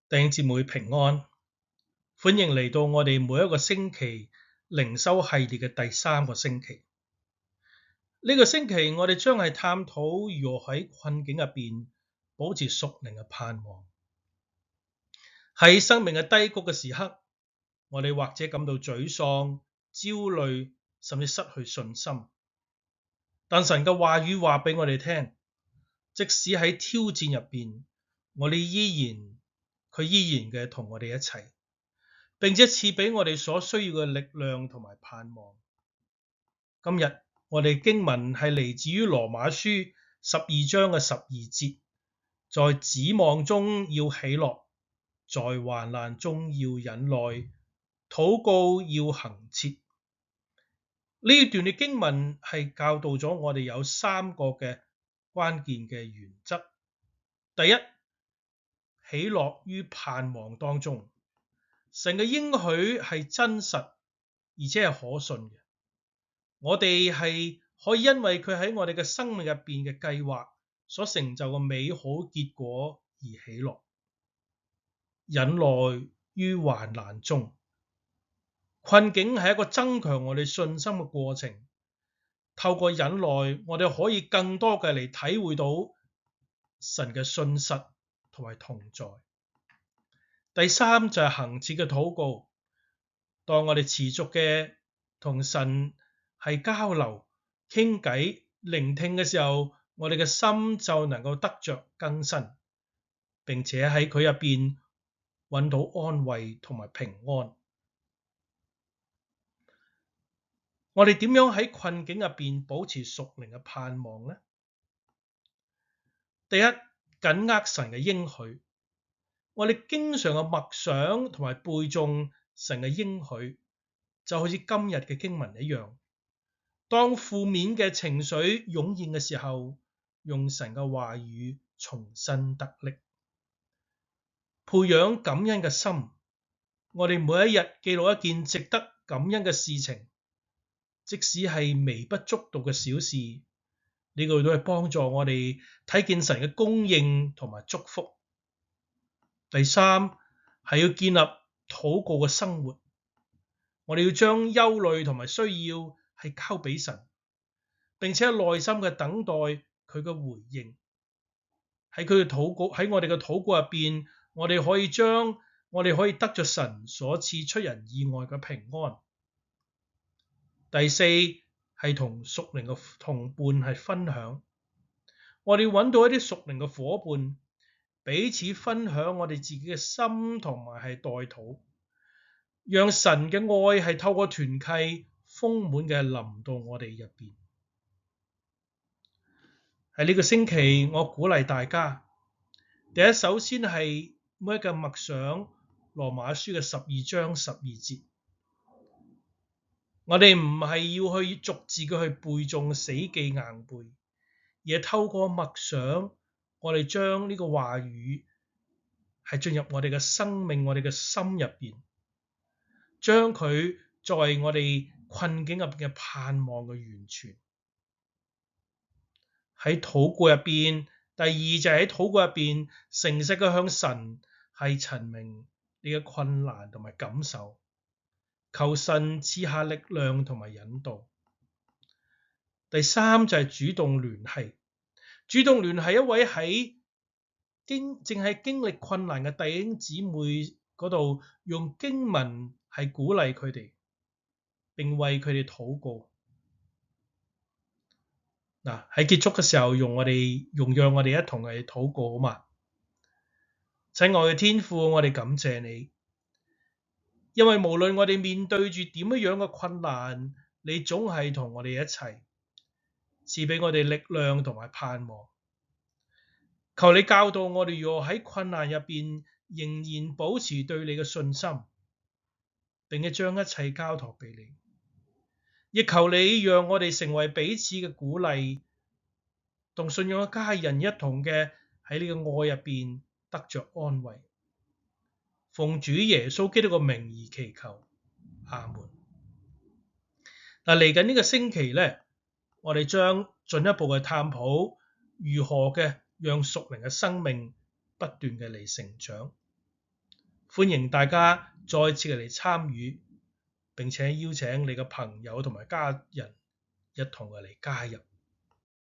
弟兄姊妹平安，歡迎嚟到我哋每一個星期靈修系列嘅第3個星期。呢個星期我哋將係探討如何喺困境入邊保持屬靈嘅盼望。喺生命嘅低谷嘅時刻，我哋或者感到沮喪、焦慮，甚至失去信心。但神嘅話語話俾我哋聽，即使喺挑戰入邊，佢依然嘅同我哋一齊，並且賜俾我哋所需要嘅力量同埋盼望。今日我哋經文係嚟自於羅馬書12章嘅12節，在指望中要喜樂，在患難中要忍耐，禱告要恆切。呢段嘅經文係教導咗我哋有3個嘅關鍵嘅原則。第一，喜樂於盼望當中。神嘅應許係真實而且係可信嘅，我哋係可以因為佢喺我哋嘅生命入邊嘅計劃所成就嘅美好結果而喜樂。忍耐於患難中，困境係一個增強我哋信心嘅過程。透過忍耐，我哋可以更多嘅嚟體會到神嘅信實同埋同在。第三就係恆切嘅禱告。當我哋持續嘅同神係交流、傾偈、聆聽嘅時候，我哋嘅心就能夠得着更新，並且喺佢入邊揾到安慰同埋平安。我哋點樣喺困境入邊保持屬靈嘅盼望呢？第一，緊握神嘅應許。我哋經常嘅默想同埋背誦神嘅應許，就好似今日嘅經文一樣。當負面嘅情緒湧現嘅時候，用神嘅話語重新得力，培養感恩嘅心。我哋每一日記錄一件值得感恩嘅事情，即使係微不足道嘅小事，呢個都係幫助我哋睇見神嘅供應同埋祝福。第三係要建立禱告嘅生活，我哋要將憂慮同埋需要係交俾神，並且耐心嘅等待佢嘅回應。喺佢嘅禱告，喺我哋嘅禱告入邊，我哋可以得着神所賜出人意外嘅平安。第四係同屬靈嘅同伴係分享，我哋揾到一啲屬靈嘅夥伴，彼此分享我哋自己嘅心同埋係代禱，讓神嘅愛係透過團契豐滿嘅臨到我哋入邊。喺呢個星期，我鼓勵大家，第一，首先係每一個默想羅馬書嘅12章12節。我哋唔係要去逐字嘅去背誦死記硬背，而係透過默想，我哋將呢個話語係進入我哋嘅生命、我哋嘅心入邊，將佢作為我哋困境入邊嘅盼望嘅源泉。喺禱告入邊，第二就係喺禱告入邊誠實嘅向神係陳明你嘅困難同埋感受，求神賜下力量同埋引導。第三就係主動聯繫，主動聯繫一位正係經歷困難嘅弟兄姊妹嗰度，用經文係鼓勵佢哋，並為佢哋禱告。喺結束嘅時候，容讓我哋一同嚟禱告好嘛？親愛嘅天父，我哋感謝你，因為無論我哋面對住點樣嘅困難，你總係同我哋一齊，賜俾我哋力量同埋盼望。求你教導我哋如何喺困難入邊仍然保持對你嘅信心，並且將一切交託俾你。亦求你讓我哋成為彼此嘅鼓勵，同信仰嘅家人一同嘅喺呢個愛入邊得着安慰。奉主耶穌基督嘅名而祈求，阿門。嚟緊呢個星期咧，我哋將進一步嘅探討如何嘅讓屬靈嘅生命不斷嘅嚟成長。歡迎大家再次嚟參與，並且邀請你嘅朋友同埋家人一同嚟加入。